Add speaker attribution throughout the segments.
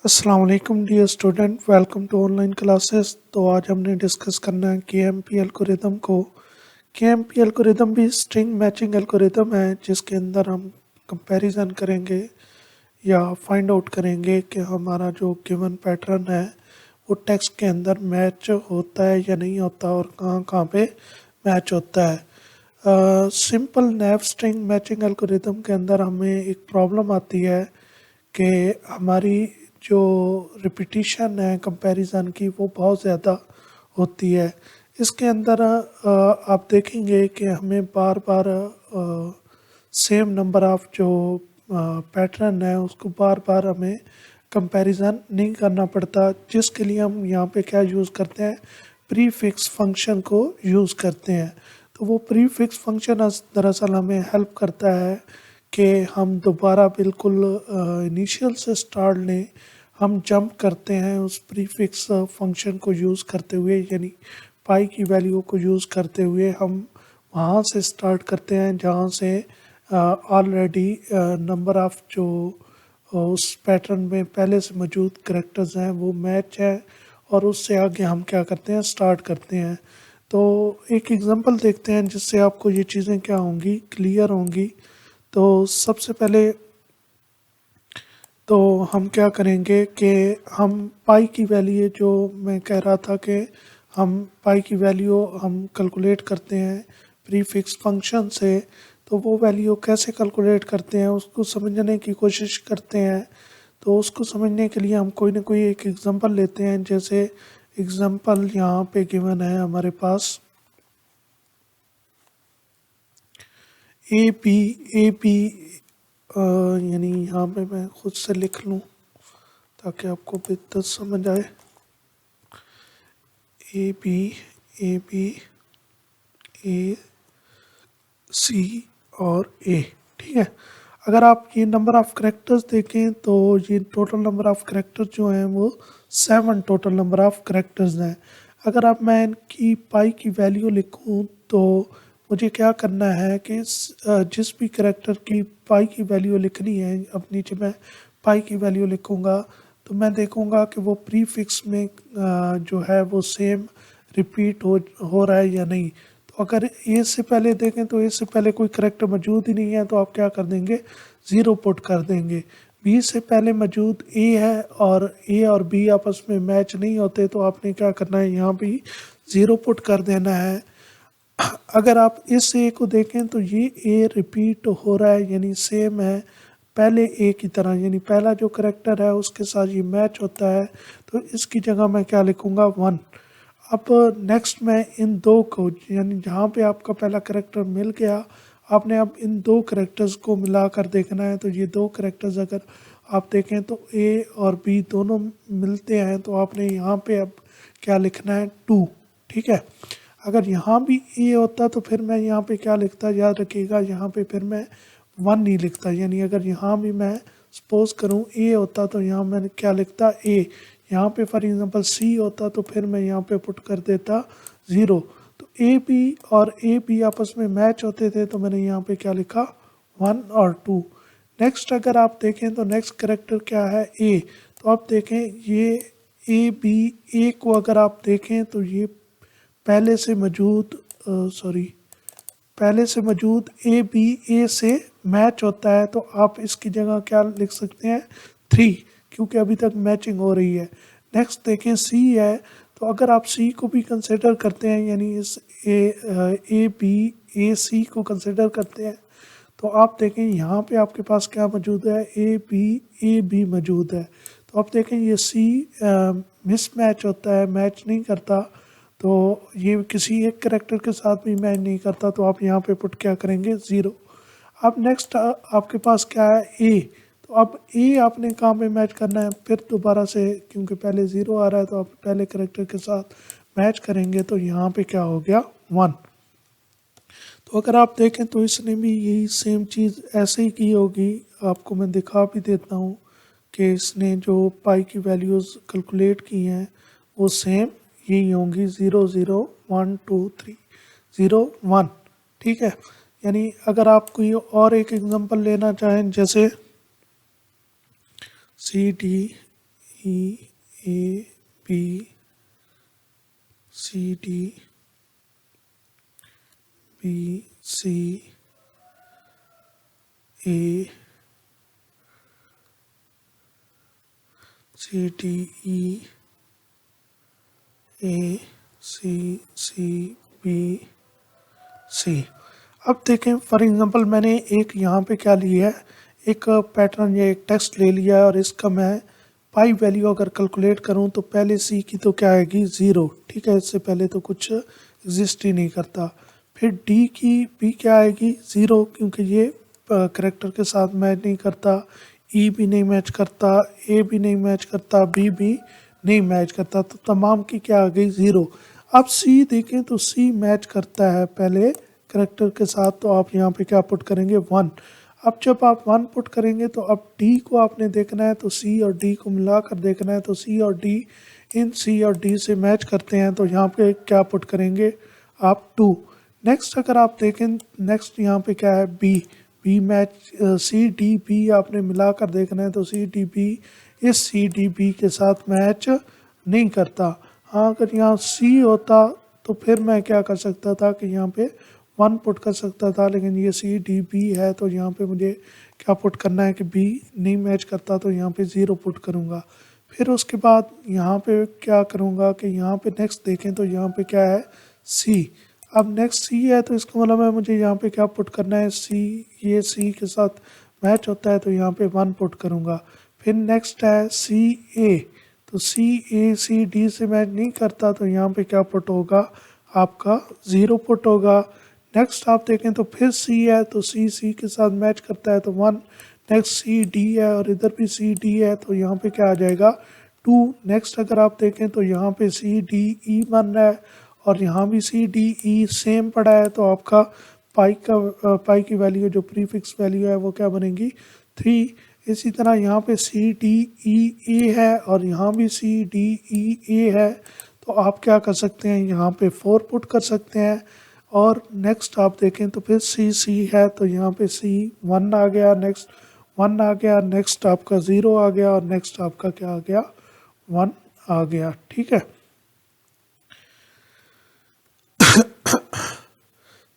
Speaker 1: अस्सलाम वालेकुम dear student, welcome to online classes. तो आज हमने डिस्कस करना है केएमपी एल्गोरिदम को। केएमपी एल्गोरिदम भी स्ट्रिंग मैचिंग एल्गोरिदम है जिसके अंदर हम कंपैरिजन करेंगे या फाइंड आउट करेंगे कि हमारा जो गिवन पैटर्न है वो टेक्स्ट के अंदर मैच होता है या नहीं होता और कहाँ कहाँ पे मैच होता है। सिंपल नैव स्ट्रिंग मैचिंग एल्गोरिदम के अंदर हमें एक प्रॉब्लम आती है कि हमारी जो रिपीटिशन है कंपैरिजन की वो बहुत ज़्यादा होती है। इसके अंदर आप देखेंगे कि हमें बार बार सेम नंबर ऑफ जो पैटर्न है उसको बार बार हमें कंपैरिजन नहीं करना पड़ता, जिसके लिए हम यहाँ पे क्या यूज़ करते हैं, प्रीफिक्स फंक्शन को यूज़ करते हैं। तो वो प्रीफिक्स फंक्शन दरअसल हमें हेल्प करता है कि हम दोबारा बिल्कुल इनिशियल से स्टार्ट लें। हम जंप करते हैं उस प्रीफिक्स फंक्शन को यूज़ करते हुए, यानी पाई की वैल्यू को यूज़ करते हुए हम वहाँ से स्टार्ट करते हैं जहाँ से ऑलरेडी नंबर ऑफ जो उस पैटर्न में पहले से मौजूद करेक्टर्स हैं वो मैच है, और उससे आगे हम क्या करते हैं, स्टार्ट करते हैं। तो एक एग्जांपल देखते हैं जिससे आपको ये चीज़ें क्या होंगी, क्लियर होंगी। तो सबसे पहले तो हम क्या करेंगे कि हम पाई की वैल्यू, जो मैं कह रहा था कि हम पाई की वैल्यू हम कैलकुलेट करते हैं प्रीफिक्स फंक्शन से। तो वो वैल्यू कैसे कैलकुलेट करते हैं उसको समझने की कोशिश करते हैं। तो उसको समझने के लिए हम कोई ना कोई एक एग्जांपल लेते हैं। जैसे एग्जांपल यहाँ पे गिवन है हमारे पास ए बी यानी यहाँ पे मैं खुद से लिख लूँ ताकि आपको बेहतर समझ आए। ए बी ए सी और ए, ठीक है। अगर आप ये नंबर ऑफ करेक्टर्स देखें तो ये टोटल नंबर ऑफ करेक्टर्स जो हैं वो 7 टोटल नंबर ऑफ करेक्टर्स हैं। अगर आप मैं इनकी पाई की वैल्यू लिखूं तो मुझे क्या करना है कि जिस भी करेक्टर की पाई की वैल्यू लिखनी है, अब नीचे मैं पाई की वैल्यू लिखूंगा तो मैं देखूंगा कि वो प्रीफिक्स में जो है वो सेम रिपीट हो रहा है या नहीं। तो अगर ए से पहले देखें तो ए से पहले कोई करेक्टर मौजूद ही नहीं है तो आप क्या कर देंगे, ज़ीरो पुट कर देंगे। बी से पहले मौजूद ए है और बी आपस में मैच नहीं होते तो आपने क्या करना है, यहाँ भी ज़ीरो पुट कर देना है। अगर आप इस ए को देखें तो ये ए रिपीट हो रहा है, यानी सेम है पहले ए की तरह, यानी पहला जो करेक्टर है उसके साथ ये मैच होता है। तो इसकी जगह मैं क्या लिखूँगा, 1। अब नेक्स्ट मैं इन दो को, यानी जहाँ पे आपका पहला करेक्टर मिल गया, आपने अब इन दो करेक्टर्स को मिला कर देखना है। तो ये दो करेक्टर्स अगर आप देखें तो ए और बी दोनों मिलते हैं तो आपने यहाँ पे अब क्या लिखना है, 2, ठीक है। अगर यहाँ भी ए होता तो फिर मैं यहाँ पे क्या लिखता, याद रखिएगा, यहाँ पे फिर मैं 1 नहीं लिखता। यानी अगर यहाँ भी मैं सपोज करूँ ए होता तो यहाँ मैंने क्या लिखता, ए। यहाँ पे फॉर एग्जांपल सी होता तो फिर मैं यहाँ पे पुट कर देता 0। तो ए बी आपस में मैच होते थे तो मैंने यहाँ पे क्या लिखा, 1 और 2। नेक्स्ट अगर आप देखें तो नेक्स्ट करेक्टर क्या है, ए। तो आप देखें ये ए को अगर आप देखें तो ये पहले से मौजूद पहले से मौजूद ए से मैच होता है। तो आप इसकी जगह क्या लिख सकते हैं, 3, क्योंकि अभी तक मैचिंग हो रही है। नेक्स्ट देखें सी है, तो अगर आप सी को भी कंसिडर करते हैं, यानी इस ए सी को कंसिडर करते हैं, तो आप देखें यहाँ पे आपके पास क्या मौजूद है, ए बी मौजूद है। तो आप देखें ये सी मिसमैच होता है, मैच नहीं करता। तो ये किसी एक करेक्टर के साथ भी मैच नहीं करता तो आप यहाँ पे पुट क्या करेंगे, 0। अब नेक्स्ट आपके पास क्या है, ए। तो अब ए आपने कहाँ पे मैच करना है, फिर दोबारा से, क्योंकि पहले 0 आ रहा है तो आप पहले करेक्टर के साथ मैच करेंगे तो यहाँ पे क्या हो गया, 1। तो अगर आप देखें तो इसने भी यही सेम चीज़ ऐसे ही की होगी। आपको मैं दिखा भी देता हूँ कि इसने जो पाई की वैल्यूज़ कैलकुलेट की हैं वो सेम यही होंगी, 0 0 1 2 3 0 1, ठीक है। यानी अगर आप कोई और एक एग्जांपल लेना चाहें, जैसे C D E A B C D B C A C D E A C B C. अब देखें फॉर एग्जांपल मैंने एक यहाँ पे क्या लिया है, एक पैटर्न या एक टेक्स्ट ले लिया है और इसका मैं पाई वैल्यू अगर कैलकुलेट करूँ तो पहले सी की तो क्या आएगी 0, ठीक है, इससे पहले तो कुछ एग्जिस्ट ही नहीं करता। फिर डी की भी क्या आएगी 0 क्योंकि ये करेक्टर के साथ मैच नहीं करता, ई भी नहीं मैच करता, ए भी नहीं मैच करता, बी भी नहीं मैच करता, तो तमाम की क्या आ गई 0। अब सी देखें तो सी मैच करता है पहले करेक्टर के साथ, तो आप यहाँ पे क्या पुट करेंगे 1। अब जब आप 1 पुट करेंगे तो अब डी को आपने देखना है, तो सी और डी को मिलाकर देखना है, तो सी और डी इन सी और डी से मैच करते हैं, तो यहाँ पे क्या पुट करेंगे आप 2। नेक्स्ट अगर आप देखें नेक्स्ट यहाँ पे क्या है B match C D B आपने मिलाकर देखना है, तो सी डी बी इस सी डी बी के साथ मैच नहीं करता। हाँ अगर यहाँ सी होता तो फिर मैं क्या कर सकता था कि यहाँ पे 1 पुट कर सकता था, लेकिन ये सी डी बी है तो यहाँ पे मुझे क्या पुट करना है कि बी नहीं मैच करता, तो यहाँ पे 0 पुट करूँगा। फिर उसके बाद यहाँ पे क्या करूँगा कि यहाँ पे नेक्स्ट देखें तो यहाँ पे क्या है सी। अब नेक्स्ट सी है तो इसका मतलब है मुझे यहाँ पे क्या पुट करना है सी, ये सी के साथ मैच होता है तो यहाँ पे 1 पुट करूँगा। फिर नेक्स्ट है सी ए, तो सी ए सी डी से मैच नहीं करता, तो यहाँ पे क्या पुट होगा आपका 0 पुट होगा। नेक्स्ट आप देखें तो फिर सी है, तो सी के साथ मैच करता है तो 1। नेक्स्ट सी डी है और इधर भी सी डी है, तो यहाँ पे क्या आ जाएगा 2। नेक्स्ट अगर आप देखें तो यहाँ पे सी डी ई बन रहा है और यहाँ भी सी डी ई सेम पड़ा है, तो आपका पाई की वैल्यू जो प्रीफिक्स वैल्यू है वो क्या बनेगी 3। इसी तरह यहाँ पे सी डी ई ए है और यहाँ भी सी डी ई ए है, तो आप क्या कर सकते हैं यहाँ पे 4 पुट कर सकते हैं। और नेक्स्ट आप देखें तो फिर सी है, तो यहाँ पे सी 1 आ गया, नेक्स्ट 1 आ गया, नेक्स्ट आपका 0 आ गया और नेक्स्ट आपका क्या आ गया 1 आ गया, ठीक है।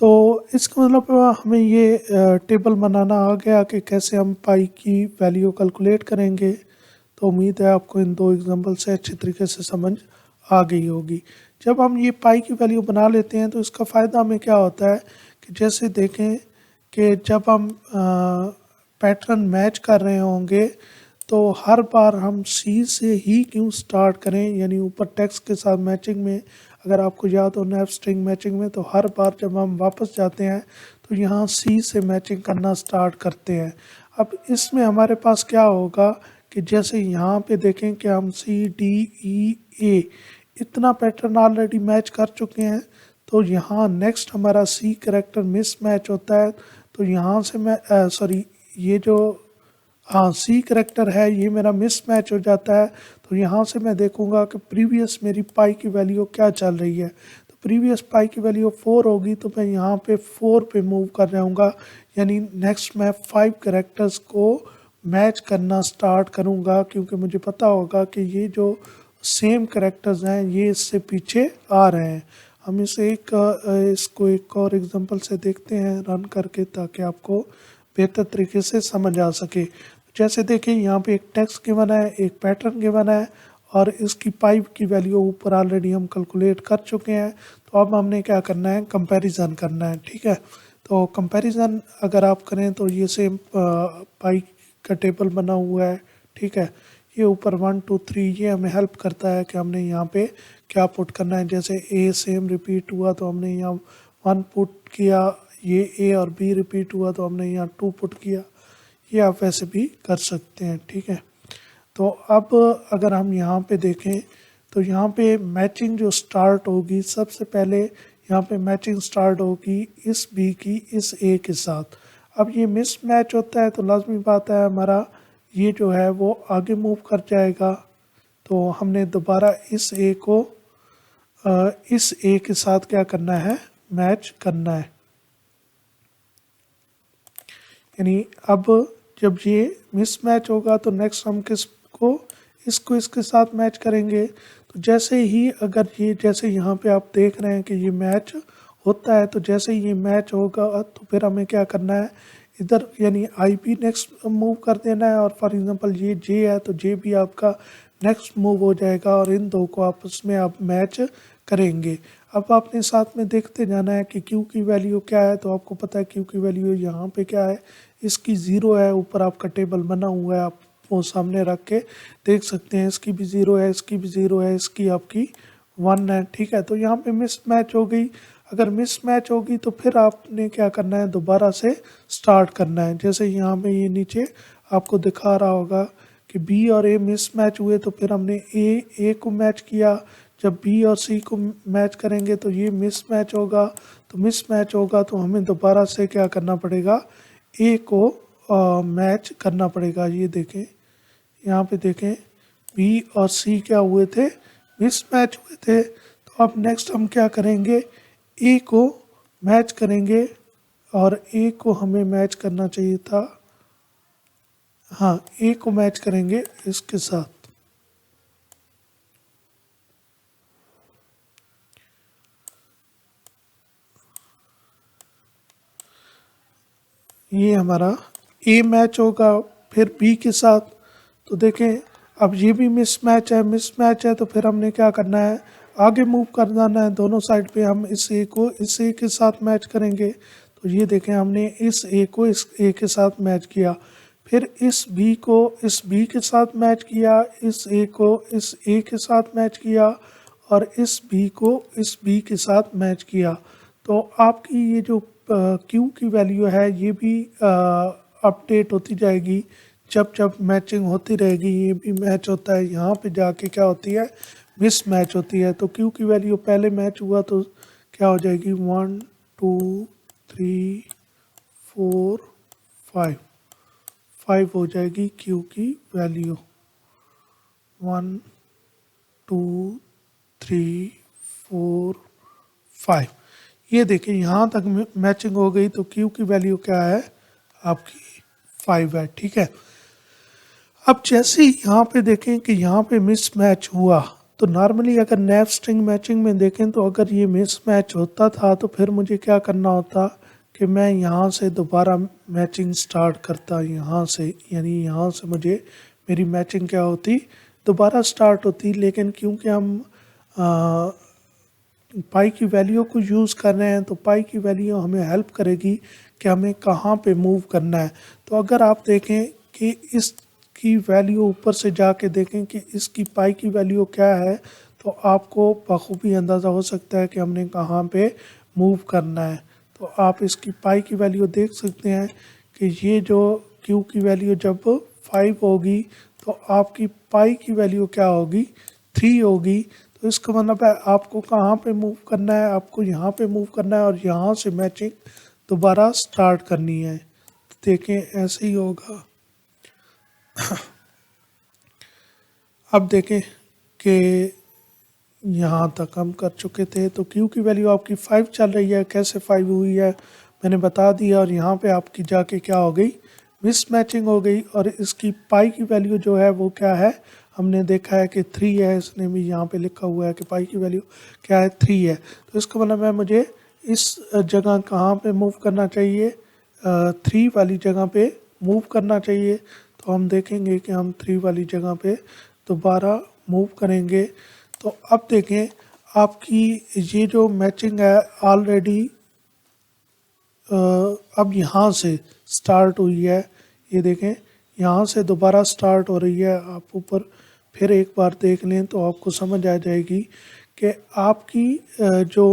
Speaker 1: तो इसका मतलब हमें ये टेबल बनाना आ गया कि कैसे हम पाई की वैल्यू कैलकुलेट करेंगे। तो उम्मीद है आपको इन 2 एग्जांपल से अच्छी तरीके से समझ आ गई होगी। जब हम ये पाई की वैल्यू बना लेते हैं तो इसका फ़ायदा हमें क्या होता है कि जैसे देखें कि जब हम पैटर्न मैच कर रहे होंगे तो हर बार हम सी से ही क्यों स्टार्ट करें, यानी ऊपर टेक्स्ट के साथ मैचिंग में अगर आपको याद हो नैप स्ट्रिंग मैचिंग में, तो हर बार जब हम वापस जाते हैं तो यहाँ सी से मैचिंग करना स्टार्ट करते हैं। अब इसमें हमारे पास क्या होगा कि जैसे यहाँ पे देखें कि हम सी डी ई ए इतना पैटर्न ऑलरेडी मैच कर चुके हैं, तो यहाँ नेक्स्ट हमारा सी करेक्टर मिस मैच होता है, तो यहाँ से मैं सॉरी ये जो हाँ सी करेक्टर है ये मेरा मिस मैच हो जाता है, तो यहाँ से मैं देखूँगा कि प्रीवियस मेरी पाई की वैल्यू क्या चल रही है। तो प्रीवियस पाई की वैल्यू 4 होगी, तो मैं यहाँ पे 4 पे मूव कर जाऊँगा, यानी नेक्स्ट मैं 5 करेक्टर्स को मैच करना स्टार्ट करूँगा, क्योंकि मुझे पता होगा कि ये जो सेम करेक्टर्स हैं ये इससे पीछे आ रहे हैं। हम इसको एक और एग्जांपल से देखते हैं रन करके, ताकि आपको बेहतर तरीके से समझ आ सके। जैसे देखिए यहाँ पे एक टेक्स्ट गिवन है, एक पैटर्न गिवन है और इसकी पाई की वैल्यू ऊपर ऑलरेडी हम कैलकुलेट कर चुके हैं। तो अब हमने क्या करना है कंपैरिजन करना है, ठीक है। तो कंपैरिजन अगर आप करें तो ये सेम पाई का टेबल बना हुआ है, ठीक है। ये ऊपर 1 2 3 ये हमें हेल्प करता है कि हमने यहाँ पे क्या पुट करना है। जैसे ए सेम रिपीट हुआ तो हमने यहाँ 1 पुट किया, ये ए और बी रिपीट हुआ तो हमने यहाँ 2 पुट किया। ये आप वैसे भी कर सकते हैं, ठीक है। तो अब अगर हम यहाँ पे देखें तो यहाँ पे मैचिंग जो स्टार्ट होगी, सबसे पहले यहाँ पे मैचिंग स्टार्ट होगी इस बी की इस ए के साथ। अब ये मिस मैच होता है तो लाजमी बात है हमारा ये जो है वो आगे मूव कर जाएगा, तो हमने दोबारा इस ए को इस ए के साथ क्या करना है मैच करना है। यानी अब जब ये मिस मैच होगा तो नेक्स्ट हम किसको इसको इसके साथ मैच करेंगे। तो जैसे ही अगर ये जैसे यहाँ पे आप देख रहे हैं कि ये मैच होता है, तो जैसे ही ये मैच होगा तो फिर हमें क्या करना है, इधर यानी आई पी नेक्स्ट मूव कर देना है। और फॉर एग्जांपल ये जे है तो जे भी आपका नेक्स्ट मूव हो जाएगा और इन दो को आपस में आप मैच करेंगे। अब आपने साथ में देखते जाना है कि क्यू की वैल्यू क्या है। तो आपको पता है क्यू की वैल्यू यहाँ पे क्या है, इसकी ज़ीरो है। ऊपर आपका टेबल बना हुआ है, आप वो सामने रख के देख सकते हैं। इसकी भी ज़ीरो है, इसकी भी ज़ीरो है, इसकी आपकी 1 है। ठीक है, तो यहाँ पे मिस मैच हो गई। अगर मिस मैच होगी तो फिर आपने क्या करना है, दोबारा से स्टार्ट करना है। जैसे यहाँ पे ये नीचे आपको दिखा रहा होगा कि बी और ए मिस मैच हुए, तो फिर हमने ए को मैच किया। जब बी और सी को मैच करेंगे तो ये मिस मैच होगा। तो मिस मैच होगा तो हमें दोबारा से क्या करना पड़ेगा, ए को मैच करना पड़ेगा। ये देखें, यहाँ पे देखें बी और सी क्या हुए थे, मिस मैच हुए थे। तो अब नेक्स्ट हम क्या करेंगे, ए को मैच करेंगे। और ए को हमें मैच करना चाहिए था, हाँ ए को मैच करेंगे इसके साथ। ये हमारा ए मैच होगा फिर बी के साथ। तो देखें अब ये भी मिसमैच है तो फिर हमने क्या करना है, आगे मूव कर जाना है। दोनों साइड पे हम इस ए को इस ए के साथ मैच करेंगे। तो ये देखें हमने इस ए को इस ए के साथ मैच किया, फिर इस बी को इस बी के साथ मैच किया, इस ए को इस ए के साथ मैच किया और इस बी को इस बी के साथ मैच किया। तो आपकी ये जो क्यू की वैल्यू है ये भी अपडेट होती जाएगी। जब जब मैचिंग होती रहेगी ये भी मैच होता है। यहाँ पे जाके क्या होती है, मिस मैच होती है। तो क्यू की वैल्यू पहले मैच हुआ तो क्या हो जाएगी, 1 2 3 4 5 5 हो जाएगी क्यू की वैल्यू। 1 2 3 4 5। ये देखिए यहाँ तक मैचिंग हो गई। तो क्यू की वैल्यू क्या है आपकी 5 है। ठीक है, अब जैसे ही यहाँ पे देखें कि यहाँ पे मिस मैच हुआ, तो नॉर्मली अगर नैप स्ट्रिंग मैचिंग में देखें तो अगर ये मिस मैच होता था तो फिर मुझे क्या करना होता कि मैं यहाँ से दोबारा मैचिंग स्टार्ट करता, यहाँ से यानी यहाँ से मुझे मेरी मैचिंग क्या होती, दोबारा स्टार्ट होती। लेकिन क्योंकि हम पाई की वैल्यू को यूज़ कर रहे हैं तो पाई की वैल्यू हमें हेल्प करेगी कि हमें कहाँ पे मूव करना है। तो अगर आप देखें कि इसकी वैल्यू ऊपर से जाके देखें कि इसकी पाई की वैल्यू क्या है, तो आपको बखूबी अंदाज़ा हो सकता है कि हमने कहाँ पे मूव करना है। तो आप इसकी पाई की वैल्यू देख सकते हैं कि ये जो क्यू की वैल्यू जब 5 होगी तो आपकी पाई की वैल्यू क्या होगी, 3 होगी। तो इसका मतलब है आपको कहाँ पे मूव करना है, आपको यहाँ पे मूव करना है और यहाँ से मैचिंग दोबारा स्टार्ट करनी है। तो देखें ऐसे ही होगा। अब देखें कि यहाँ तक हम कर चुके थे। तो क्यू की वैल्यू आपकी 5 चल रही है, कैसे 5 हुई है मैंने बता दिया। और यहाँ पे आपकी जाके क्या हो गई, मिस मैचिंग हो गई। और इसकी पाई की वैल्यू जो है वो क्या है, हमने देखा है कि 3 है। इसने भी यहाँ पे लिखा हुआ है कि पाई की वैल्यू क्या है, 3 है। तो इसका मतलब है मुझे इस जगह कहाँ पे मूव करना चाहिए, 3 वाली जगह पे मूव करना चाहिए। तो हम देखेंगे कि हम 3 वाली जगह पे दोबारा मूव करेंगे। तो अब देखें आपकी ये जो मैचिंग है ऑलरेडी अब यहाँ से स्टार्ट हुई है। ये देखें यहाँ से दोबारा स्टार्ट हो रही है। आप ऊपर फिर एक बार देख लें तो आपको समझ आ जाएगी कि आपकी जो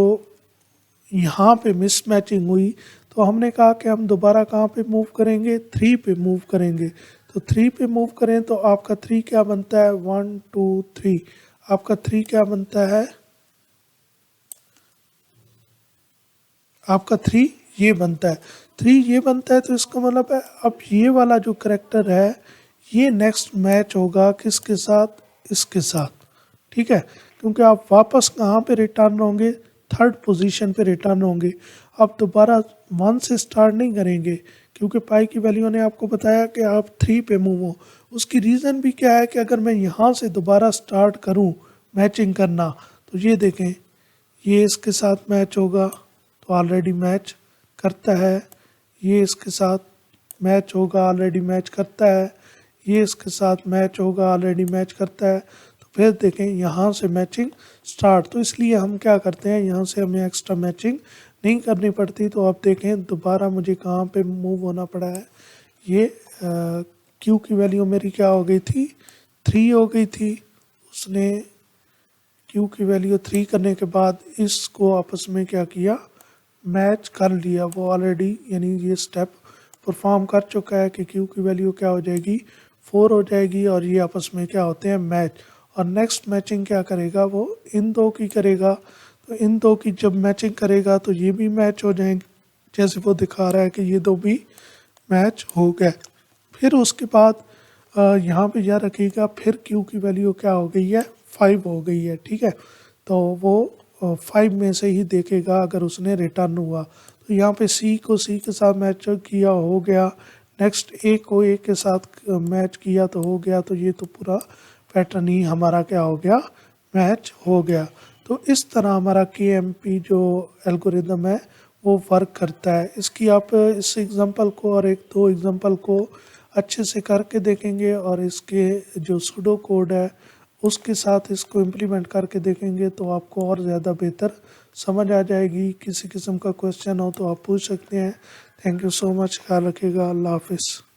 Speaker 1: यहाँ पे मिस मैचिंग हुई। तो हमने कहा कि हम दोबारा कहाँ पे मूव करेंगे, 3 पे मूव करेंगे। तो 3 पे मूव करें तो आपका 3 क्या बनता है, 1 2 3। आपका 3 क्या बनता है, आपका 3 ये बनता है, 3 ये बनता है। तो इसका मतलब है अब ये वाला जो करेक्टर है ये नेक्स्ट मैच होगा किसके साथ, इसके साथ। ठीक है, क्योंकि आप वापस कहाँ पे रिटर्न होंगे, 3rd पोजीशन पे रिटर्न होंगे। आप दोबारा 1 से स्टार्ट नहीं करेंगे क्योंकि पाई की वैल्यू ने आपको बताया कि आप 3 पे मूव हो। उसकी रीज़न भी क्या है कि अगर मैं यहाँ से दोबारा स्टार्ट करूँ मैचिंग करना, तो ये देखें, ये इसके साथ मैच होगा तो ऑलरेडी मैच करता है, ये इसके साथ मैच होगा ऑलरेडी मैच करता है, ये इसके साथ मैच होगा ऑलरेडी मैच करता है। तो फिर देखें यहाँ से मैचिंग स्टार्ट, तो इसलिए हम क्या करते हैं, यहाँ से हमें एक्स्ट्रा मैचिंग नहीं करनी पड़ती। तो आप देखें दोबारा मुझे कहाँ पे मूव होना पड़ा है, ये क्यू की वैल्यू मेरी क्या हो गई थी, 3 हो गई थी। उसने क्यू की वैल्यू 3 करने के बाद इसको आपस में क्या किया, मैच कर लिया वो ऑलरेडी, यानी ये स्टेप परफॉर्म कर चुका है कि क्यू की वैल्यू क्या हो जाएगी, 4 हो जाएगी और ये आपस में क्या होते हैं, मैच। और नेक्स्ट मैचिंग क्या करेगा, वो इन दो की करेगा। तो इन दो की जब मैचिंग करेगा तो ये भी मैच हो जाएंगे, जैसे वो दिखा रहा है कि ये दो भी मैच हो गए। फिर उसके बाद यहाँ पे याद रखिएगा, फिर क्यू की वैल्यू क्या हो गई है, 5 हो गई है, ठीक है। तो वो 5 में से ही देखेगा अगर उसने रिटर्न हुआ। तो यहाँ पे सी को सी के साथ मैच किया, हो गया। नेक्स्ट ए को ए के साथ मैच किया तो हो गया। तो ये तो पूरा पैटर्न ही हमारा क्या हो गया, मैच हो गया। तो इस तरह हमारा KMP जो एल्गोरिदम है वो वर्क करता है। इसकी आप इस एग्जांपल को और एक दो एग्जांपल को अच्छे से करके देखेंगे और इसके जो सूडो कोड है उसके साथ इसको इम्प्लीमेंट करके देखेंगे तो आपको और ज़्यादा बेहतर समझ आ जाएगी। किसी किस्म का क्वेश्चन हो तो आप पूछ सकते हैं। थैंक यू सो मच, ख्याल रखिएगा, अल्लाह हाफिज़।